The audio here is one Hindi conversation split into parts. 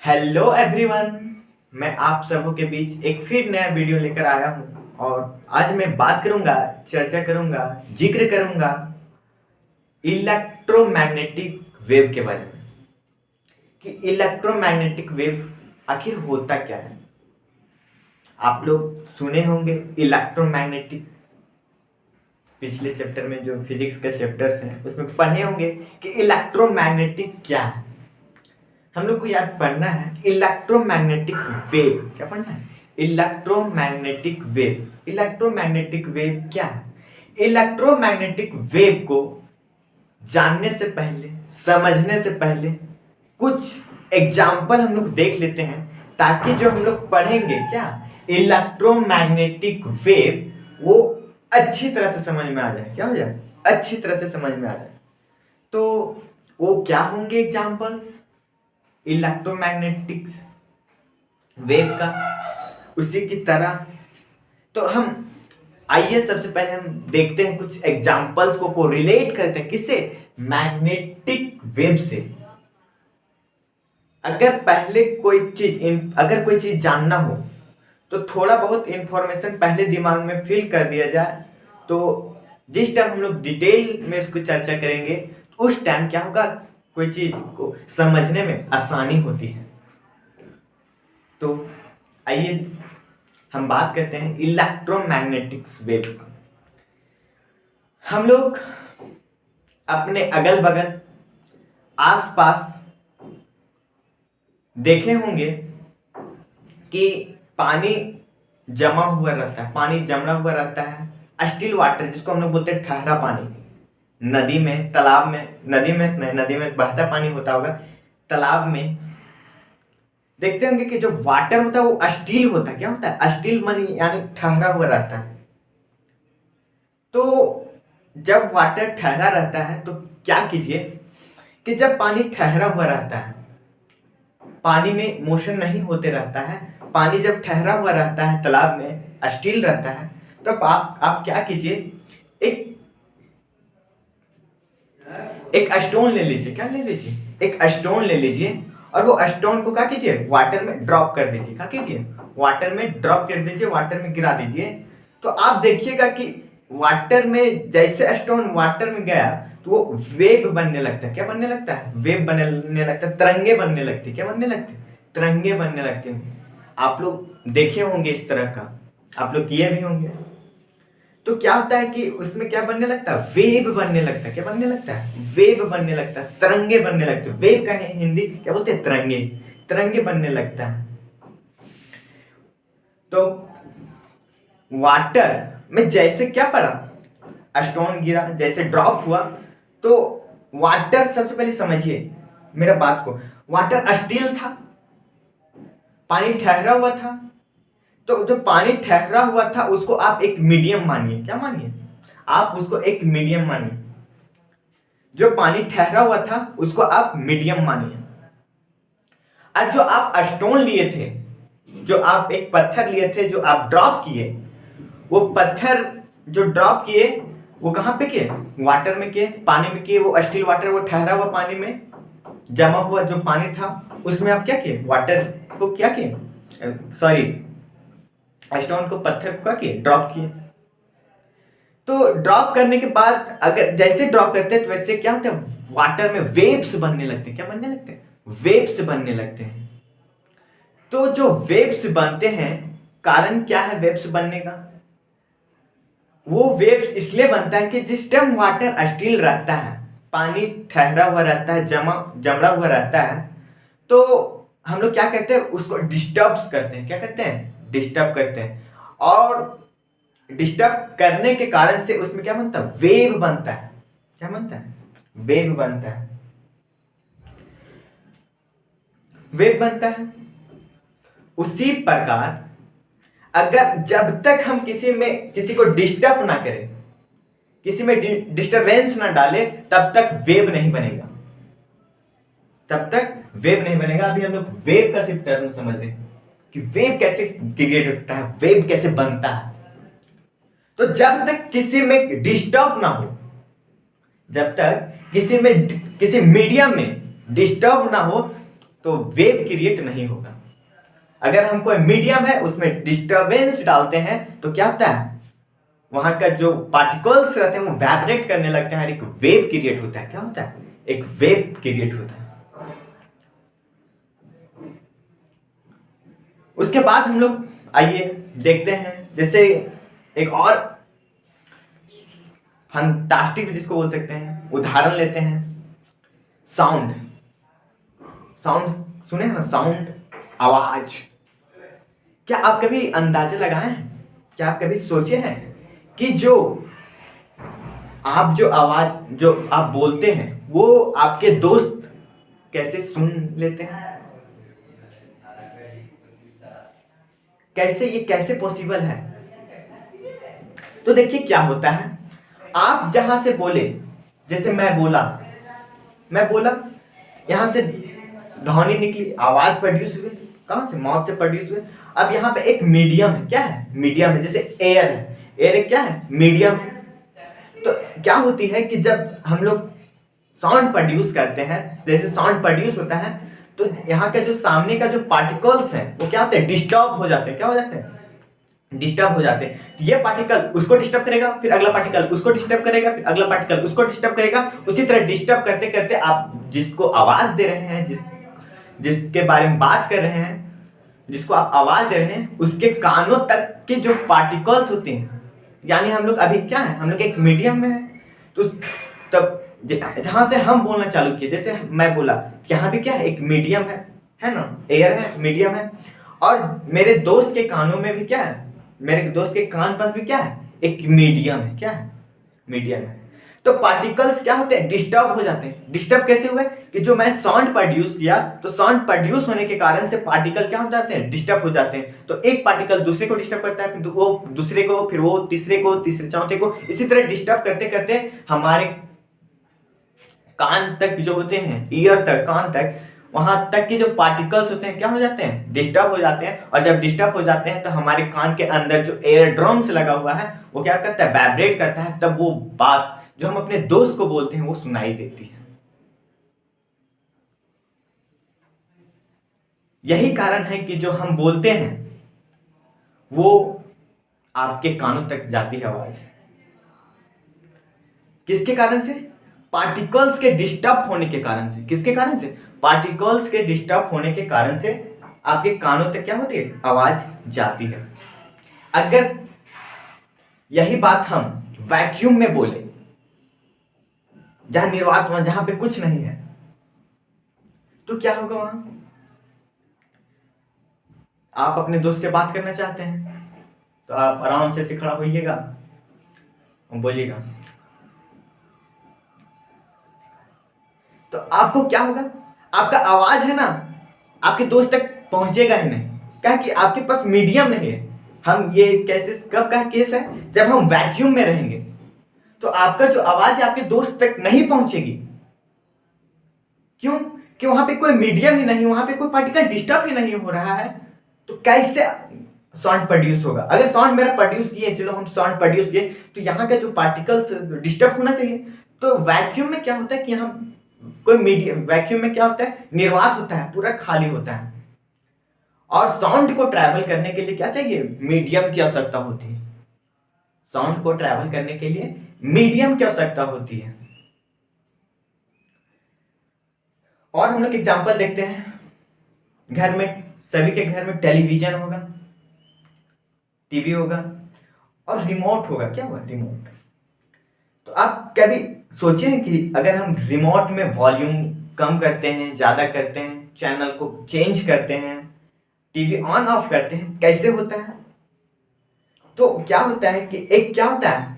Hello everyone. मैं आप सबों के बीच एक फिर नया वीडियो लेकर आया हूँ और आज मैं बात करूँगा, चर्चा करूँगा, जिक्र करूँगा इलेक्ट्रोमैग्नेटिक वेव के बारे में कि इलेक्ट्रोमैग्नेटिक वेव आखिर होता क्या है। आप लोग सुने होंगे इलेक्ट्रोमैग्नेटिक, पिछले चैप्टर में जो फिजिक्स के चैप्टर्स हैं उसमें पढ़े होंगे कि इलेक्ट्रोमैग्नेटिक क्या है। हम लोग को याद पढ़ना है इलेक्ट्रोमैग्नेटिक वेव। क्या पढ़ना है? Electromagnetic wave. इलेक्ट्रोमैग्नेटिक वेव क्या है? इलेक्ट्रोमैग्नेटिक वेव को जानने से पहले, समझने से पहले कुछ एग्जाम्पल हम लोग देख लेते हैं ताकि जो हम लोग पढ़ेंगे क्या इलेक्ट्रोमैग्नेटिक वेव वो अच्छी तरह से समझ में आ जाए। क्या हो जाए? अच्छी तरह से समझ में आ जाए। तो वो क्या होंगे एग्जाम्पल्स इलेक्ट्रोमैग्नेटिक्स वेव का, उसी की तरह। तो हम आइए सबसे पहले हम देखते हैं कुछ एग्जाम्पल्स को रिलेट करते हैं किससे? मैग्नेटिक वेव से। अगर कोई चीज जानना हो तो थोड़ा बहुत इंफॉर्मेशन पहले दिमाग में फिल कर दिया जाए, तो जिस टाइम हम लोग डिटेल में इसको चर्चा करेंगे उस टाइम क्या होगा, कोई चीज को समझने में आसानी होती है। तो आइए हम बात करते हैं इलेक्ट्रोमैग्नेटिक्स वेव का। हम लोग अपने अगल बगल आसपास देखे होंगे कि पानी जमा हुआ रहता है, पानी जमा हुआ रहता है, स्टिल वाटर जिसको हम लोग बोलते हैं ठहरा पानी। नदी में, तालाब में, नदी में बहता पानी होता होगा, तालाब में देखते होंगे कि जो वाटर होता है वो स्टील होता है। क्या होता है? स्टील मनी यानी ठहरा हुआ रहता है। तो जब वाटर ठहरा रहता है तो क्या कीजिए कि जब पानी ठहरा हुआ रहता है, पानी में मोशन नहीं होते रहता है, पानी जब ठहरा हुआ रहता है तालाब में, स्टील रहता है, तो आप क्या कीजिए, एक एक स्टोन ले लीजिए। क्या ले लीजिए? एक स्टोन ले लीजिए और वो स्टोन को क्या कीजिए, वाटर में ड्रॉप कर दीजिए। क्या कीजिए? वाटर में ड्रॉप कर दीजिए, वाटर में गिरा दीजिए। तो आप देखिएगा कि वाटर में जैसे स्टोन वाटर में गया तो वो वेव बनने लगता है। क्या बनने लगता है? वेव बनने लगता है, तरंगे बनने लगती है। क्या बनने लगती है? तरंगे बनने लगते हैं। आप लोग देखे होंगे इस तरह का, आप लोग किए भी होंगे। तो क्या होता है कि उसमें क्या बनने लगता है? वेव बनने लगता है। क्या बनने लगता है? वेव बनने लगता है, तरंगे बनने लगते हैं। वेव का हिंदी क्या बोलते हैं? तरंगे। तरंगे बनने लगता है। तो वाटर में जैसे क्या पड़ा, स्टोन गिरा, जैसे ड्रॉप हुआ, तो वाटर, सबसे पहले समझिए मेरा बात को, वाटर स्टील था, पानी ठहरा हुआ था। तो जो पानी ठहरा हुआ था उसको आप एक मीडियम मानिए। क्या मानिए? आप उसको एक मीडियम मानिए। जो पानी ठहरा हुआ था उसको आप मीडियम मानिए। और जो आप स्टोन लिए थे, जो आप एक पत्थर लिए थे, जो आप ड्रॉप किए, वो पत्थर जो ड्रॉप किए वो कहाँ पे किए? वाटर में किए, पानी में किए। वो स्टील वाटर, वो ठहरा हुआ पानी में जमा हुआ जो पानी था उसमें आप क्या किए? वाटर को क्या किए, सॉरी स्टोन को, पत्थर को क्या किए? ड्रॉप किए। तो ड्रॉप करने के बाद अगर जैसे ड्रॉप करते हैं तो वैसे क्या होता है, वाटर में वेव्स बनने लगते हैं। क्या बनने लगते हैं? वेव्स बनने लगते हैं। तो जो वेव्स बनते हैं, कारण क्या है वेव्स बनने का? वो वेव्स इसलिए बनता है कि जिस टाइम वाटर स्टील रहता है, पानी ठहरा हुआ रहता है, जमड़ा हुआ रहता है, तो हम लोग क्या करते हैं, उसको डिस्टर्ब करते हैं। क्या करते हैं? डिस्टर्ब करते हैं। और डिस्टर्ब करने के कारण से उसमें क्या बनता है? वेव बनता है। क्या बनता है? वेव बनता है। वेव बनता है। उसी प्रकार अगर जब तक हम किसी को डिस्टर्ब ना करें, किसी में डिस्टरबेंस ना डाले, तब तक वेव नहीं बनेगा। तब तक वेव नहीं बनेगा। अभी हम लोग वेव का सिर्फ टर्म समझ रहे हैं कि वेव कैसे क्रिएट होता है, वेव कैसे बनता है। तो जब तक किसी में डिस्टर्ब ना हो, जब तक किसी मीडियम में डिस्टर्ब ना हो, तो वेव क्रिएट नहीं होगा। अगर हम कोई मीडियम है उसमें डिस्टरबेंस डालते हैं तो क्या होता है, वहां का जो पार्टिकल्स रहते हैं वो वाइब्रेट करने लगते हैं, एक वेव क्रिएट होता है। क्या होता है, एक वेव क्रिएट होता है। उसके बाद हम लोग आइए देखते हैं, जैसे एक और फंटास्टिक जिसको बोल सकते हैं उदाहरण लेते हैं, साउंड। साउंड सुने हैं ना, साउंड, आवाज। क्या आप कभी अंदाजा लगाए हैं, क्या आप कभी सोचे हैं कि जो आवाज जो आप बोलते हैं वो आपके दोस्त कैसे सुन लेते हैं? कैसे, ये कैसे पॉसिबल है? तो देखिए क्या होता है, आप जहां से बोले, जैसे मैं बोला, यहां से ध्वनि निकली, आवाज प्रोड्यूस हुई, कहां से, माउथ से प्रोड्यूस हुई। अब यहाँ पे एक मीडियम है, क्या है, मीडियम है, जैसे एयर है, एयर एक क्या है, मीडियम है। तो क्या होती है कि जब हम लोग साउंड प्रोड्यूस करते हैं, जैसे साउंड प्रोड्यूस होता है, तो यहाँ का जो सामने का जो पार्टिकल्स हैं वो क्या होते हैं, डिस्टर्ब हो जाते हैं। क्या हो जाते हैं, डिस्टर्ब हो जाते हैं। तो ये पार्टिकल उसको डिस्टर्ब करेगा, फिर अगला पार्टिकल उसको डिस्टर्ब करेगा, फिर अगला पार्टिकल उसको डिस्टर्ब करेगा। उसी तरह डिस्टर्ब करते करते आप जिसको आवाज दे रहे हैं, जिसके बारे में बात कर रहे हैं, जिसको आप आवाज दे रहे हैं, उसके कानों तक के जो पार्टिकल्स होते हैं, यानी हम लोग अभी क्या है, हम लोग एक मीडियम में है। तो तब जहां से हम बोलना चालू किए, जैसे मैं बोला, यहाँ भी क्या है, एक मीडियम है ना, एयर है, मीडियम है। और मेरे दोस्त के कानों में भी क्या है, मेरे दोस्त के कान पास भी क्या है, एक मीडियम है। क्या है, मीडियम है। तो पार्टिकल्स क्या होते हैं, डिस्टर्ब हो जाते हैं। डिस्टर्ब कैसे हुए कि जो मैं साउंड प्रोड्यूस किया, तो साउंड प्रोड्यूस होने के कारण से पार्टिकल क्या हो जाते हैं, डिस्टर्ब हो जाते हैं। तो एक पार्टिकल दूसरे को डिस्टर्ब करता है, फिर वो दूसरे को, फिर वो तीसरे को, तीसरे चौथे को, इसी तरह डिस्टर्ब करते करते हमारे कान तक जो होते हैं, ईयर तक, कान तक, वहां तक के जो पार्टिकल्स होते हैं क्या हो जाते हैं, डिस्टर्ब हो जाते हैं। और जब डिस्टर्ब हो जाते हैं तो हमारे कान के अंदर जो एयर ड्रम्स लगा हुआ है वो क्या करता है, वाइब्रेट करता है। तब वो बात जो हम अपने दोस्त को बोलते हैं वो सुनाई देती है। यही कारण है कि जो हम बोलते हैं वो आपके कानों तक जाती है आवाज। किसके कारण से, पार्टिकल्स के डिस्टर्ब होने के कारण से। किसके कारण से, पार्टिकल्स के डिस्टर्ब होने के कारण से आपके कानों तक क्या होती है, आवाज जाती है। अगर यही बात हम वैक्यूम में बोले, जहां निर्वात, वहां जहां पे कुछ नहीं है, तो क्या होगा, वहां आप अपने दोस्त से बात करना चाहते हैं तो आप आराम से खड़ा होइएगा और बोलिएगा, तो आपको क्या होगा, आपका आवाज है ना आपके दोस्त तक पहुंचेगा ही नहीं। क्या कि आपके पास मीडियम नहीं है। हम ये कैसे, कब का केस है, जब हम वैक्यूम में रहेंगे तो आपका जो आवाज है आपके दोस्त तक नहीं पहुंचेगी। क्यों, कि वहां पे कोई मीडियम ही नहीं, वहां पे कोई पार्टिकल डिस्टर्ब ही नहीं हो रहा है। तो कैसे साउंड प्रोड्यूस होगा? अगर साउंड मेरा प्रोड्यूस किए, चलो हम साउंड प्रोड्यूस किए, तो यहाँ का जो पार्टिकल्स डिस्टर्ब होना चाहिए। तो वैक्यूम में क्या होता है कि यहाँ कोई मीडियम, वैक्यूम में क्या होता है, निर्वात होता है, पूरा खाली होता है। और साउंड को ट्रैवल करने के लिए क्या चाहिए, मीडियम की आवश्यकता होती है। साउंड को ट्रैवल करने के लिए मीडियम की आवश्यकता होती है। और हम लोग एग्जाम्पल देखते हैं, घर में, सभी के घर में टेलीविजन होगा, टीवी होगा और रिमोट होगा। क्या होगा, रिमोट। तो आप कभी सोचे हैं कि अगर हम रिमोट में वॉल्यूम कम करते हैं, ज़्यादा करते हैं, चैनल को चेंज करते हैं, टीवी ऑन ऑफ करते हैं, कैसे होता है? तो क्या होता है कि एक क्या होता है,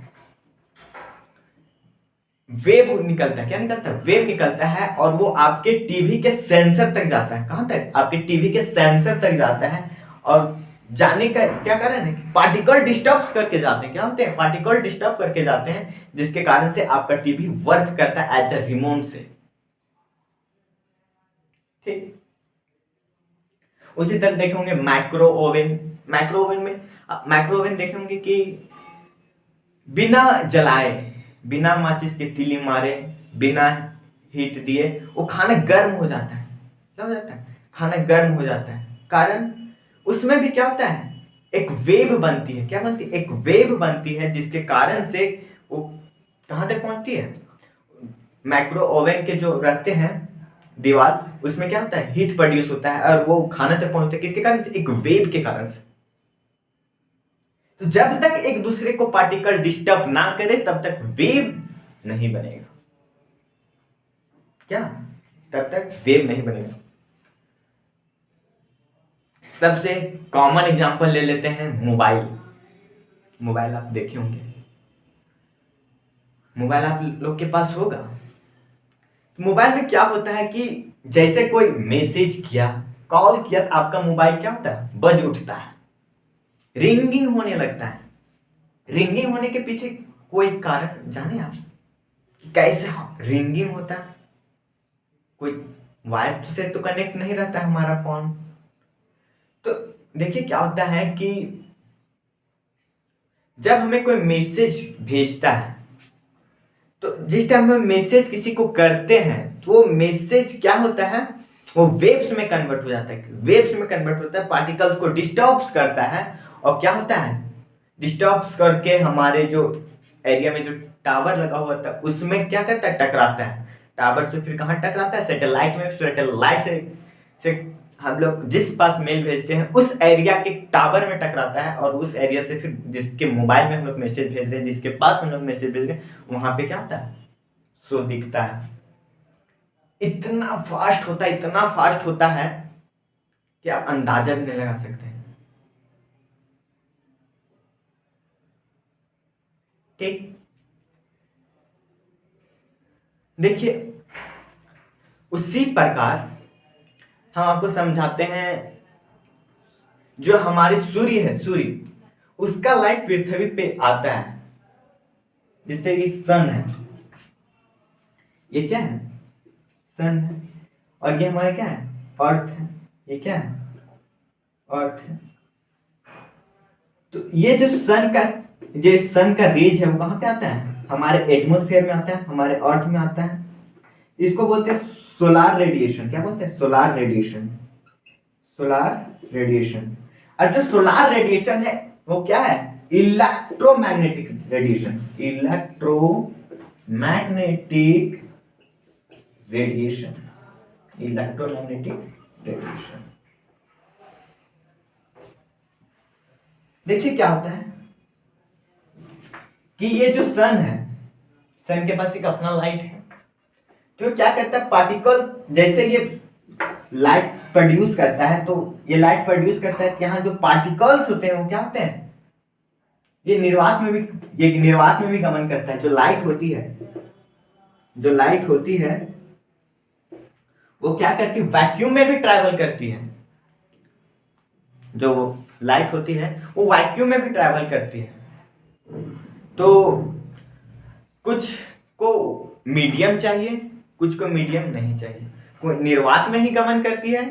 वेव निकलता है। क्या निकलता है, वेव निकलता है, और वो आपके टीवी के सेंसर तक जाता है। कहां तक, आपके टीवी के सेंसर तक जाता है। और जाने का क्या कारण है, पार्टिकल डिस्टर्ब करके जाते हैं। क्या होते हैं, पार्टिकल डिस्टर्ब करके जाते हैं, जिसके कारण से आपका टीवी वर्क करता है एज ए रिमोट से। ठीक, उसी तरह देखेंगे माइक्रो ओवन। माइक्रो ओवन में, माइक्रो ओवन देखेंगे कि बिना जलाए, बिना माचिस के तीली मारे, बिना हीट दिए वो खाना गर्म हो जाता है। क्या हो जाता है, खाना गर्म हो जाता है। कारण उसमें भी क्या होता है, एक वेव बनती है। क्या बनती है? एक वेव बनती है, जिसके कारण से वो कहाँ तक पहुंचती है, माइक्रो ओवन के जो रहते हैं दीवार, उसमें क्या होता है, हीट प्रोड्यूस होता है और वो खाना तक पहुंचता है। किसके कारण से? एक वेव के कारण से। तो जब तक एक दूसरे को पार्टिकल डिस्टर्ब ना करे तब तक वेव नहीं बनेगा। क्या? तब तक वेव नहीं बनेगा। सबसे कॉमन एग्जांपल ले लेते हैं मोबाइल। मोबाइल आप देखे होंगे, मोबाइल आप लोग के पास होगा। मोबाइल में क्या होता है कि जैसे कोई मैसेज किया, कॉल किया, तो आपका मोबाइल क्या होता है, बज उठता है, रिंगिंग होने लगता है। रिंगिंग होने के पीछे कोई कारण जाने आप कैसे रिंगिंग होता है? कोई वायर से तो कनेक्ट नहीं रहता है हमारा फोन। तो देखिए क्या होता है कि जब हमें कोई मैसेज भेजता है, तो जिस टाइम हम मैसेज किसी को करते हैं तो वो मैसेज क्या होता है, वो वेव्स में कन्वर्ट हो जाता है। वेव्स में कन्वर्ट होता है, पार्टिकल्स को डिस्टर्ब्स करता है। और क्या होता है, डिस्टर्ब्स करके हमारे जो एरिया में जो टावर लगा हुआ था उसमें क्या करता है, टकराता है। टावर से फिर कहाँ टकराता है, सैटेलाइट में। सैटेलाइट से हम लोग जिस पास मेल भेजते हैं उस एरिया के टावर में टकराता है, और उस एरिया से फिर जिसके मोबाइल में हम लोग मैसेज भेज रहे हैं, जिसके पास हम लोग मैसेज भेज रहे हैं, वहां पे क्या होता है, सो दिखता है। इतना फास्ट होता है, इतना फास्ट होता है कि आप अंदाजा भी नहीं लगा सकते हैं। ठीक, देखिए उसी प्रकार हम आपको समझाते हैं, जो हमारे सूर्य है, सूर्य, उसका लाइट पृथ्वी पे आता है। जैसे ये सन है, ये क्या है, सन है। और ये हमारा क्या है, अर्थ है। ये क्या है, अर्थ है। तो ये जो सन का रेज है वो कहाँ पे आता है, हमारे एटमोस्फेयर में आता है, हमारे अर्थ में आता है। इसको बोलते हैं सोलार रेडिएशन। क्या बोलते हैं, सोलार रेडिएशन। Solar radiation. और जो सोलार रेडिएशन है वो क्या है, electromagnetic radiation. Electromagnetic radiation. Electromagnetic radiation. देखिए क्या होता है कि ये जो सन है, सन के पास एक अपना लाइट है। तो क्या करता है, पार्टिकल जैसे ये लाइट प्रोड्यूस करता है, तो ये लाइट प्रोड्यूस करता है, यहाँ जो पार्टिकल्स होते हैं वो क्या होते हैं, ये निर्वात में भी गमन करता है। जो लाइट होती है, जो लाइट होती है वो क्या करती है, वैक्यूम में भी ट्रैवल करती है। जो लाइट होती है वो वैक्यूम में भी ट्रैवल करती है। तो कुछ को मीडियम चाहिए, कुछ को मीडियम नहीं चाहिए। कोई निर्वात में ही गमन करती है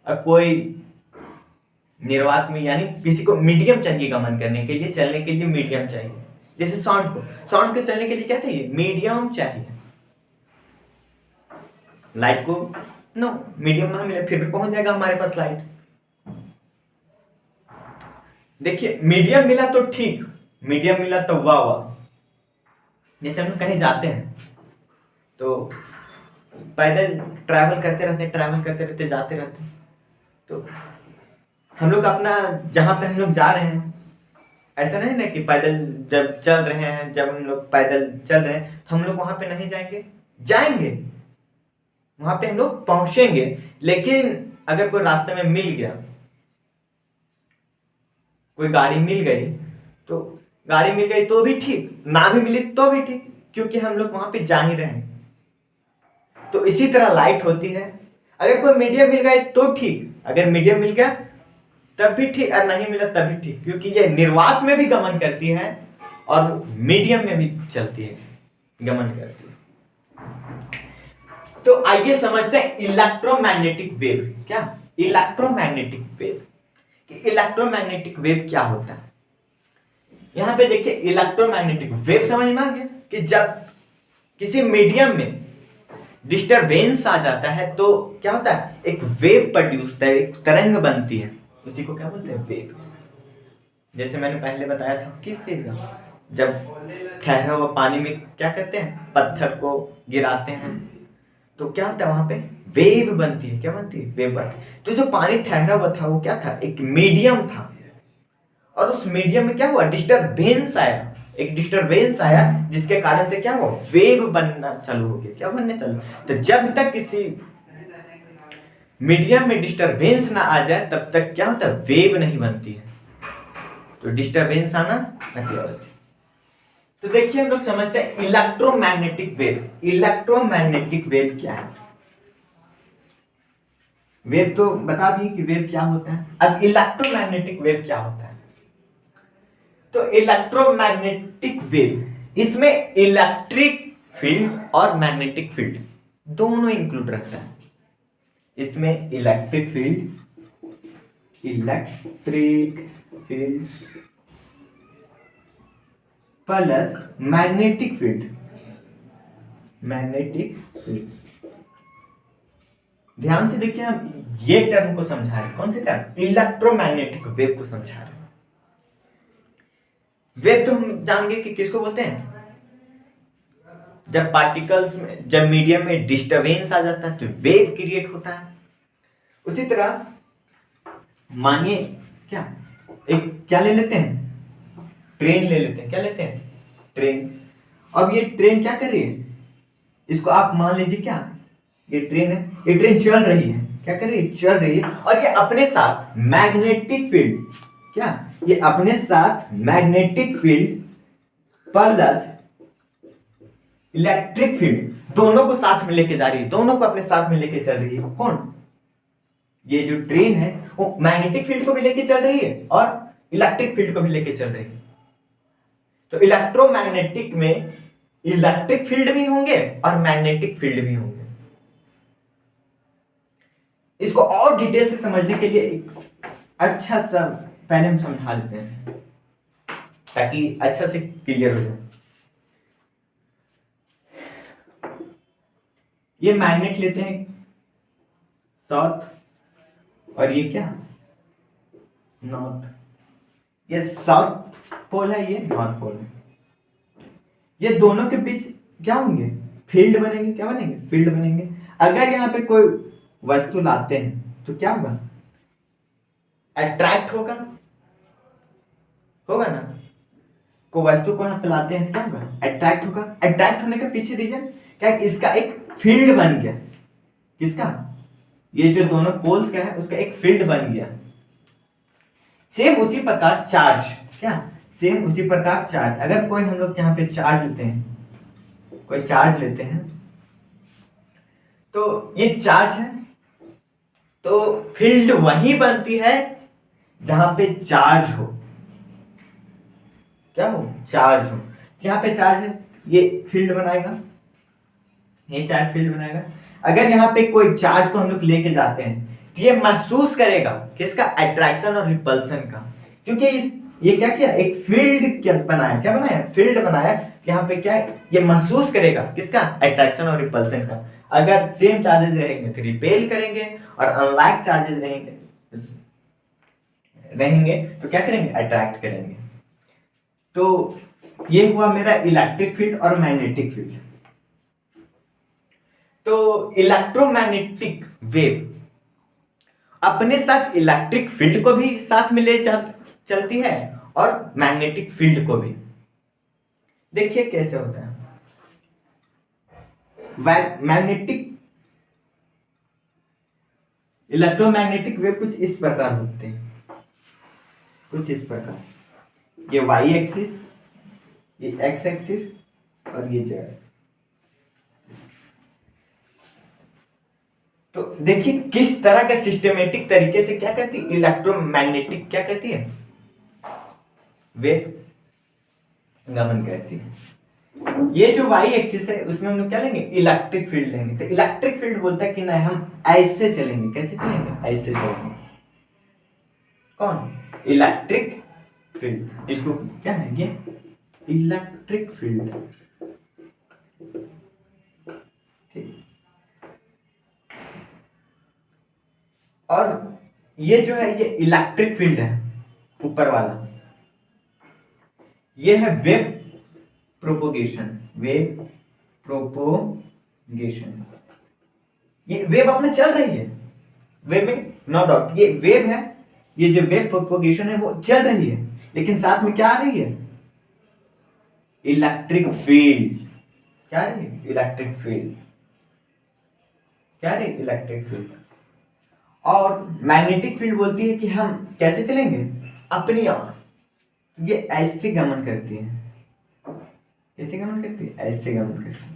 और कोई निर्वात में, यानी किसी को मीडियम चाहिए गमन करने के लिए, चलने के लिए मीडियम चाहिए। जैसे साउंड को चलने के लिए क्या चाहिए, मीडियम चाहिए। लाइट को नो मीडियम ना मिले फिर भी पहुंच जाएगा हमारे पास लाइट। देखिए मीडियम मिला तो ठीक, मीडियम मिला तो वाह वाह। जैसे हम लोग कहीं जाते हैं तो पैदल ट्रैवल करते रहते जाते रहते, तो हम लोग अपना जहाँ पे हम लोग जा रहे हैं, ऐसा नहीं ना कि पैदल जब चल रहे हैं, जब हम लोग पैदल चल रहे हैं तो हम लोग वहां पे नहीं जाएंगे, वहां पे हम लोग पहुंचेंगे। लेकिन अगर कोई रास्ते में मिल गया, कोई गाड़ी मिल गई, तो गाड़ी मिल गई तो भी ठीक, ना भी मिली तो भी ठीक, क्योंकि हम लोग वहां पे जा ही रहे हैं। तो इसी तरह लाइट होती है। अगर कोई मीडियम मिल गए तो ठीक, अगर मीडियम मिल गया तब भी ठीक, और नहीं मिला तब भी ठीक, क्योंकि ये निर्वात में भी गमन करती है और मीडियम में भी चलती है, गमन करती है। तो आइए समझते हैं इलेक्ट्रोमैग्नेटिक वेव। क्या इलेक्ट्रोमैग्नेटिक वेव, कि इलेक्ट्रोमैग्नेटिक वेव क्या होता है। यहां पे देखिए इलेक्ट्रोमैग्नेटिक वेव समझ में आ गया कि जब किसी मीडियम में डिस्टरबेंस आ जाता है तो क्या होता है, एक वेव प्रोड्यूस होता है, एक तरंग बनती है, उसी को क्या बोलते हैं, वेव। जैसे मैंने पहले बताया था किस चीज का, जब ठहरा हुआ पानी में क्या करते हैं, पत्थर को गिराते हैं तो क्या होता है वहां पे वेव बनती है, क्या बनती है, वेव बनती है। तो जो पानी ठहरा हुआ था वो क्या था, एक मीडियम था, और उस मीडियम में क्या हुआ, डिस्टरबेंस आया, एक डिस्टरबेंस आया जिसके कारण से क्या हुआ, वेव बनना चालू हो गया, क्या बनने चालू। तो जब तक किसी मीडियम में डिस्टरबेंस ना आ जाए तब तक क्या होता है, वेव नहीं बनती है। तो डिस्टरबेंस आना अत्यावश्यक। तो देखिए हम लोग समझते हैं इलेक्ट्रोमैग्नेटिक वेव। इलेक्ट्रोमैग्नेटिक वेव क्या है, वेव तो बता दिए कि वेव क्या होता है, अब इलेक्ट्रोमैग्नेटिक वेव क्या होता है। तो इलेक्ट्रोमैग्नेटिक वेव, इसमें इलेक्ट्रिक फील्ड और मैग्नेटिक फील्ड दोनों इंक्लूड रहता है। इसमें electric field plus magnetic field. ध्यान से देखिए, हम ये टर्म को समझा रहे हैं, कौन से टर्म, इलेक्ट्रोमैग्नेटिक वेव को समझा रहे हैं। वेव तो हम जान गए कि किसको बोलते हैं, जब पार्टिकल्स में, जब मीडियम में डिस्टरबेंस आ जाता है तो वेव क्रिएट होता है। उसी तरह मानिए क्या, एक क्या ले लेते हैं, ट्रेन ले लेते हैं, क्या लेते हैं, ट्रेन। अब ये ट्रेन क्या कर रही है, इसको आप मान लीजिए क्या, ये ट्रेन है, ये ट्रेन चल रही है, क्या कर रही है, चल रही है, और ये अपने साथ मैग्नेटिक फील्ड, क्या, ये अपने साथ magnetic field plus electric field दोनों को साथ में लेके जा रही है, दोनों को अपने साथ में लेके चल रही है। कौन, ये जो ट्रेन है वो मैग्नेटिक फील्ड को भी लेके चल रही है और इलेक्ट्रिक फील्ड को भी लेके चल रही है। तो इलेक्ट्रोमैग्नेटिक में इलेक्ट्रिक फील्ड भी होंगे और मैग्नेटिक फील्ड भी होंगे। इसको और डिटेल से समझने के लिए एक अच्छा सा पहले हम समझा लेते हैं ताकि अच्छा से क्लियर हो जाए। ये मैग्नेट लेते हैं साउथ, और ये क्या, नॉर्थ। ये साउथ पोल है, ये नॉर्थ पोल है। ये दोनों के बीच क्या होंगे, फील्ड बनेंगे, क्या बनेंगे, फील्ड बनेंगे। अगर यहाँ पे कोई वस्तु लाते हैं तो क्या होगा, अट्रैक्ट होगा, होगा ना। कोई वस्तु को यहाँ पे लाते हैं क्या होगा, अट्रैक्ट होगा। अट्रैक्ट होने के पीछे रीजन क्या, इसका एक फील्ड बन गया, किसका, ये जो दोनों पोल्स का है उसका एक फील्ड बन गया। सेम उसी प्रकार चार्ज, क्या, सेम उसी प्रकार चार्ज, अगर कोई हम लोग यहाँ पे चार्ज लेते हैं, कोई चार्ज लेते हैं तो ये चार्ज है, तो फील्ड वहीं बनती है जहां पे चार्ज हो, क्या हो, चार्ज हो। यहाँ पे चार्ज है, ये फील्ड बनाएगा, ये चार्ज फील्ड बनाएगा। अगर यहाँ पे कोई चार्ज को हम लोग लेके जाते हैं तो ये महसूस करेगा किसका, अट्रैक्शन और रिपल्सन का, क्योंकि इस ये क्या किया, एक फील्ड क्या बनाया, क्या बनाया, फील्ड बनाया। यहाँ पे क्या है, ये महसूस करेगा किसका, अट्रैक्शन और रिपल्सन का। अगर सेम चार्जेस रहेंगे तो रिपेल करेंगे, और अनलाइक चार्जेस रहेंगे तो क्या करेंगे, अट्रैक्ट करेंगे। तो ये हुआ मेरा इलेक्ट्रिक फील्ड और मैग्नेटिक फील्ड। तो इलेक्ट्रोमैग्नेटिक वेव अपने साथ इलेक्ट्रिक फील्ड को भी साथ में ले चलती है और मैग्नेटिक फील्ड को भी। देखिए कैसे होता है, मैग्नेटिक इलेक्ट्रोमैग्नेटिक वेव कुछ इस प्रकार होते हैं, कुछ इस प्रकार, ये वाई एक्सिस, ये एक्स एक्सिस और ये जेड। तो देखिए किस तरह का सिस्टमेटिक तरीके से क्या करती है, इलेक्ट्रोमैग्नेटिक क्या करती है, वेव गमन करती है। ये जो वाई एक्सिस है उसमें हम लोग क्या लेंगे, इलेक्ट्रिक फील्ड लेंगे। तो इलेक्ट्रिक फील्ड बोलता है कि नहीं हम ऐसे चलेंगे, कैसे चलेंगे, ऐसे चलेंगे। कौन, इलेक्ट्रिक फील्ड, इसको क्या है, ये इलेक्ट्रिक फील्ड, ठीक। और ये जो है ये इलेक्ट्रिक फील्ड है ऊपर वाला, ये है वेव प्रोपोगेशन, वेव प्रोपोगेशन। ये वेव अपने चल रही है, वेव में नो डाउट ये वेव है, ये जो वेव प्रोपोगेशन है वो चल रही है, लेकिन साथ में क्या आ रही है, इलेक्ट्रिक फील्ड। क्या आ रही है, इलेक्ट्रिक फील्ड। क्या आ रही है, इलेक्ट्रिक फील्ड। और मैग्नेटिक फील्ड बोलती है कि हम कैसे चलेंगे, अपनी ओर। ये ऐसे गमन करती है, कैसे गमन करती है, ऐसे गमन करती है।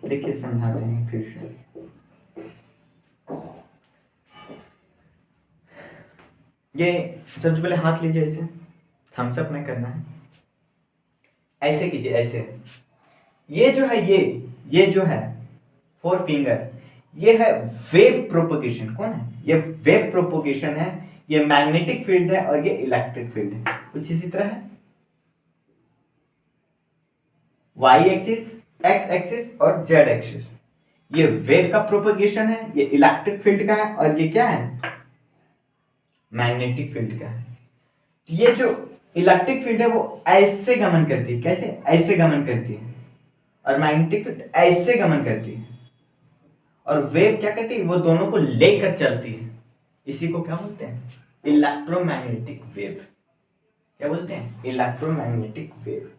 देखिए समझाते हैं फिर से। ये सबसे पहले हाथ लीजिए, ऐसे थम्स अप में करना है, ऐसे कीजिए, ऐसे। ये जो है ये जो है 4 फिंगर, ये है वेव प्रोपोगेशन। कौन है, ये वेव प्रोपोगेशन है, ये मैग्नेटिक फील्ड है और ये इलेक्ट्रिक फील्ड है। कुछ इसी तरह है, वाई एक्सिस, एक्स एक्सिस और जेड एक्सिस। ये वेव का प्रोपोगेशन है, ये इलेक्ट्रिक फील्ड का है, और ये क्या है, मैग्नेटिक फील्ड का है। ये जो इलेक्ट्रिक फील्ड है वो ऐसे गमन करती है, कैसे, ऐसे गमन करती है, और मैग्नेटिक फील्ड ऐसे गमन करती है। और वेव क्या करती है, वो दोनों को लेकर चलती है। इसी को क्या बोलते हैं, इलेक्ट्रोमैग्नेटिक वेव। क्या बोलते हैं, इलेक्ट्रोमैग्नेटिक वेव।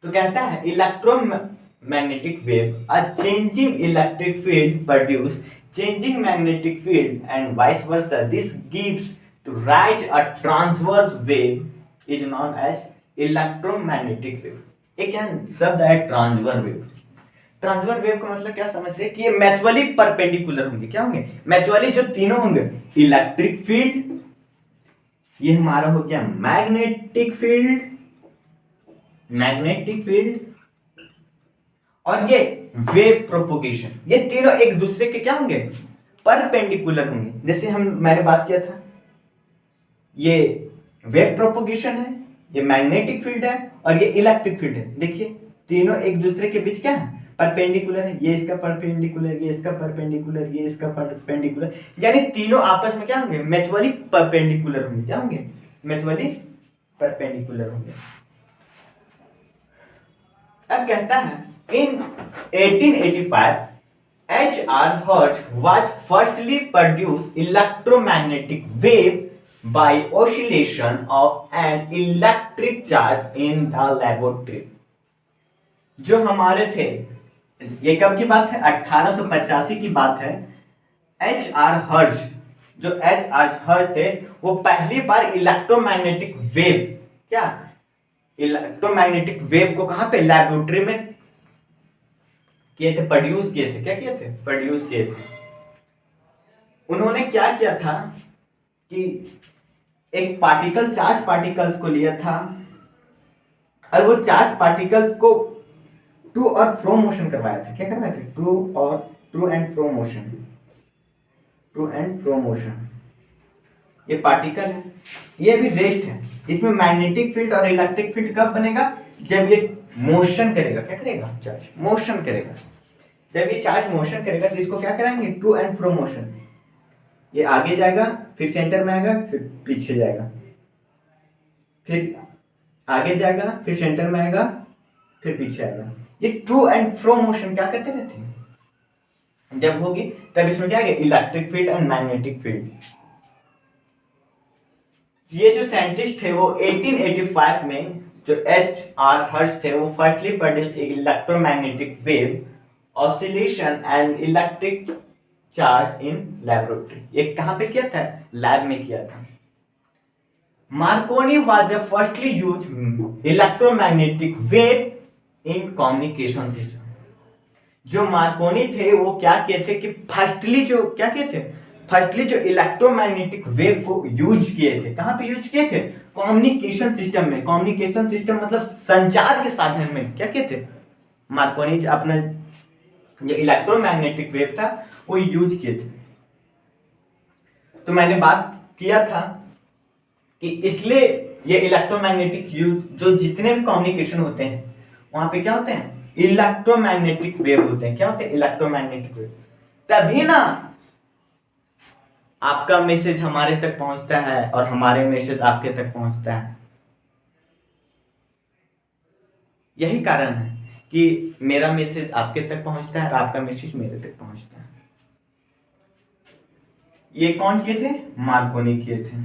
तो कहता है electromagnetic wave, a changing electric field produce changing magnetic field and vice versa. This gives to rise a transverse wave is known as electromagnetic wave. एक क्या शब्द है, ट्रांसवर्स वेव। ट्रांसवर्स वेव का मतलब क्या समझ रहे हैं कि ये मैचुअली परपेंडिकुलर होंगे। क्या होंगे, मैचुअली, जो तीनों होंगे, इलेक्ट्रिक फील्ड, ये हमारा हो गया मैग्नेटिक फील्ड, मैग्नेटिक फील्ड, और ये वेव प्रोपोगेशन, ये तीनों एक दूसरे के क्या होंगे, परपेंडिकुलर होंगे। जैसे मैंने बात किया था, ये वेव प्रोपोगेशन है, ये मैग्नेटिक फील्ड है, और ये इलेक्ट्रिक फील्ड है। देखिए तीनों एक दूसरे के बीच क्या है, परपेंडिकुलर है। ये इसका परपेंडिकुलर, ये इसका परपेंडिकुलर, ये इसका परपेंडिकुलर, यानी तीनों आपस में क्या होंगे, म्यूचुअली परपेंडिकुलर होंगे। क्या होंगे, म्यूचुअली परपेंडिकुलर होंगे। अब कहता है in 1885 H.R. Hertz was firstly produced electromagnetic wave by oscillation of an electric charge in the laboratory। जो हमारे थे, ये कब की बात है, 1885 की बात है। H.R. Hertz, जो H.R. Hertz थे, वो पहली बार इलेक्ट्रोमैग्नेटिक वेव, क्या, इलेक्ट्रोमैग्नेटिक वेव को कहां पे, लैबोरेटरी में किए थे, प्रोड्यूस किए थे। क्या किए थे, प्रोड्यूस किए थे। उन्होंने क्या किया था कि एक पार्टिकल, चार्ज पार्टिकल्स को लिया था, और वो चार्ज पार्टिकल्स को टू और फ्रो मोशन करवाया था। क्या करवाया था, to and fro motion, to and fro motion. ये पार्टिकल है, ये भी रेस्ट है। इसमें मैग्नेटिक फील्ड और इलेक्ट्रिक फील्ड कब बनेगा, जब ये मोशन करेगा। क्या करेगा, चार्ज मोशन करेगा। जब ये चार्ज मोशन करेगा तो इसको क्या कराएंगे, टू एंड फ्रो मोशन। ये आगे जाएगा, फिर सेंटर में आएगा, फिर पीछे जाएगा, फिर आगे जाएगा, फिर सेंटर में आएगा, फिर पीछे आएगा। ये टू एंड फ्रो मोशन क्या करते रहते हैं। जब होगी तब इसमें क्या है, electric field and magnetic field. ये जो साइंटिस्ट थे वो 1885 में, जो H.R. हर्ट्ज थे, वो firstly produce electromagnetic wave oscillation and electric charge in laboratory. ये कहां पे किया था, लैब में किया था। Markovnikov was the firstly use electromagnetic wave in communication system. जो मार्कोनी थे वो क्या किए थे कि फर्स्टली जो इलेक्ट्रोमैग्नेटिक वेव को यूज किए थे। कहां पे यूज किए थे, कम्युनिकेशन सिस्टम में। कम्युनिकेशन सिस्टम मतलब संचार के साधन में क्या किए थे, मार्कोनी अपना जो इलेक्ट्रोमैग्नेटिक वेव था वो यूज किए थे। तो मैंने बात किया था कि इसलिए ये इलेक्ट्रोमैग्नेटिक यूज, जो जितने भी कम्युनिकेशन होते हैं वहां पे क्या होते हैं, इलेक्ट्रोमैग्नेटिक वेव होते हैं। क्या होते हैं, इलेक्ट्रोमैग्नेटिक वेव। तभी ना आपका मैसेज हमारे तक पहुंचता है और हमारे मैसेज आपके तक पहुंचता है। यही कारण है कि मेरा मैसेज आपके तक पहुंचता है और आपका मैसेज मेरे तक पहुंचता है। ये कौन किए थे? मार्कोनी किए थे।